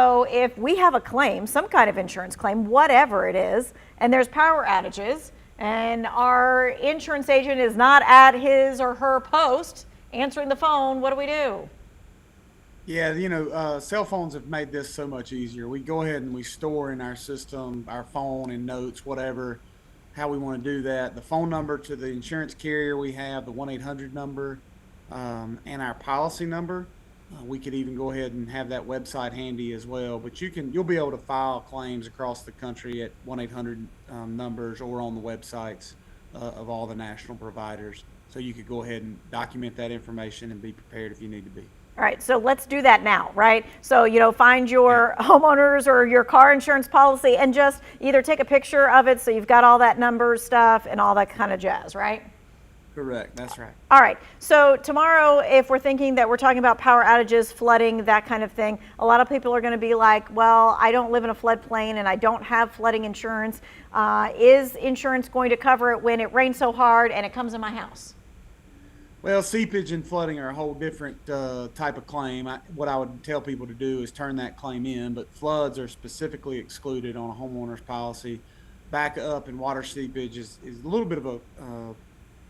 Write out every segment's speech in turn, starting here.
So if we have a claim, some kind of insurance claim, whatever it is, and there's power outages, and our insurance agent is not at his or her post answering the phone, what do we do? Yeah, cell phones have made this so much easier. We go ahead and we store in our system, our phone and notes, whatever, how we want to do that. The phone number to the insurance carrier we have, the 1-800 number, and our policy number. We could even go ahead and have that website handy as well. But you'll be able to file claims across the country at 1-800 numbers or on the websites of all the national providers. So you could go ahead and document that information and be prepared if you need to be. All right, so let's do that now, right? So, find your homeowners or your car insurance policy and just either take a picture of it so you've got all that number stuff and all that kind of jazz, right? Correct, that's right. All right, so tomorrow, if we're thinking that we're talking about power outages, flooding, that kind of thing, a lot of people are going to be like, well, I don't live in a floodplain and I don't have flooding insurance. Is insurance going to cover it when it rains so hard and it comes in my house? Well, seepage and flooding are a whole different type of claim. What I would tell people to do is turn that claim in, but floods are specifically excluded on a homeowner's policy. Backup and water seepage is a little bit of a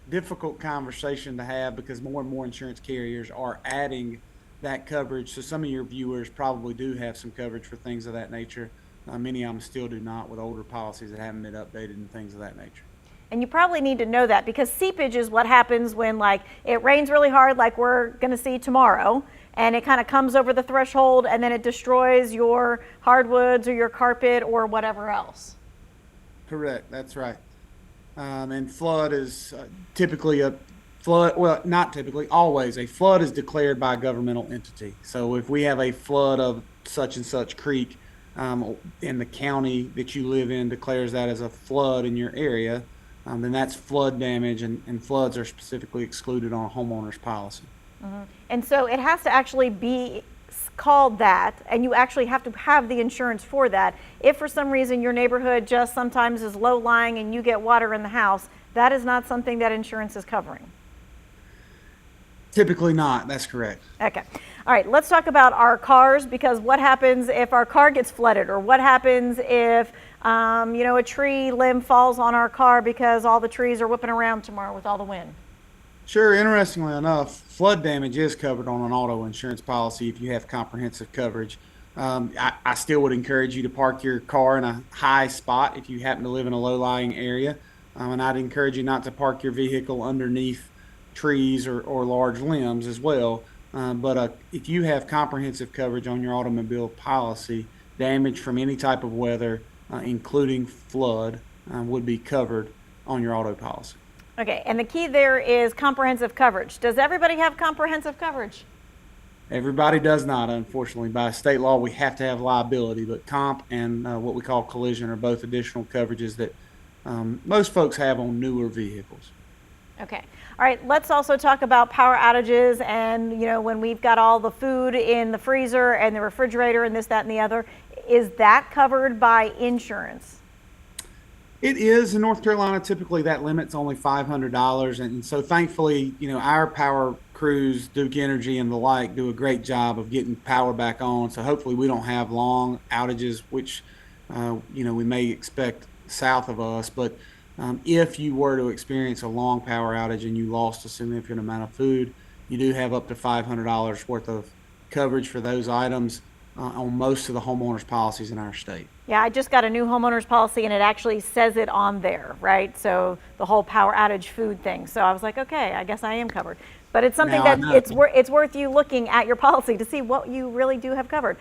difficult conversation to have because more and more insurance carriers are adding that coverage. So some of your viewers probably do have some coverage for things of that nature. Many of them still do not with older policies that haven't been updated and things of that nature. And you probably need to know that because seepage is what happens when it rains really hard like we're going to see tomorrow, and it kind of comes over the threshold and then it destroys your hardwoods or your carpet or whatever else. Correct, that's right. And flood is typically a flood, well, not typically, always. A flood is declared by a governmental entity. So if we have a flood of such and such creek in the county that you live in declares that as a flood in your area, then that's flood damage, and floods are specifically excluded on a homeowner's policy. Mm-hmm. And so it has to actually be called that, and you actually have to have the insurance for that. If for some reason your neighborhood just sometimes is low-lying and you get water in the house, that is not something that insurance is covering. Typically not, that's correct. Okay. All right, let's talk about our cars, because what happens if our car gets flooded, or what happens if a tree limb falls on our car because all the trees are whipping around tomorrow with all the wind? Sure, interestingly enough, flood damage is covered on an auto insurance policy if you have comprehensive coverage. I still would encourage you to park your car in a high spot if you happen to live in a low-lying area, and I'd encourage you not to park your vehicle underneath trees or large limbs as well. But if you have comprehensive coverage on your automobile policy, damage from any type of weather, including flood, would be covered on your auto policy. Okay, and the key there is comprehensive coverage. Does everybody have comprehensive coverage? Everybody does not, unfortunately. By state law, we have to have liability, but comp and what we call collision are both additional coverages that most folks have on newer vehicles. Okay. All right, let's also talk about power outages and, when we've got all the food in the freezer and the refrigerator and this, that, and the other. Is that covered by insurance? It is. In North Carolina, typically that limit's only $500. And so thankfully, our power crews, Duke Energy and the like, do a great job of getting power back on. So hopefully we don't have long outages, which, we may expect south of us. But if you were to experience a long power outage and you lost a significant amount of food, you do have up to $500 worth of coverage for those items on most of the homeowners policies in our state. Yeah, I just got a new homeowners policy and it actually says it on there, right? So the whole power outage food thing. So I was like, okay, I guess I am covered. But it's something that it's worth you looking at your policy to see what you really do have covered.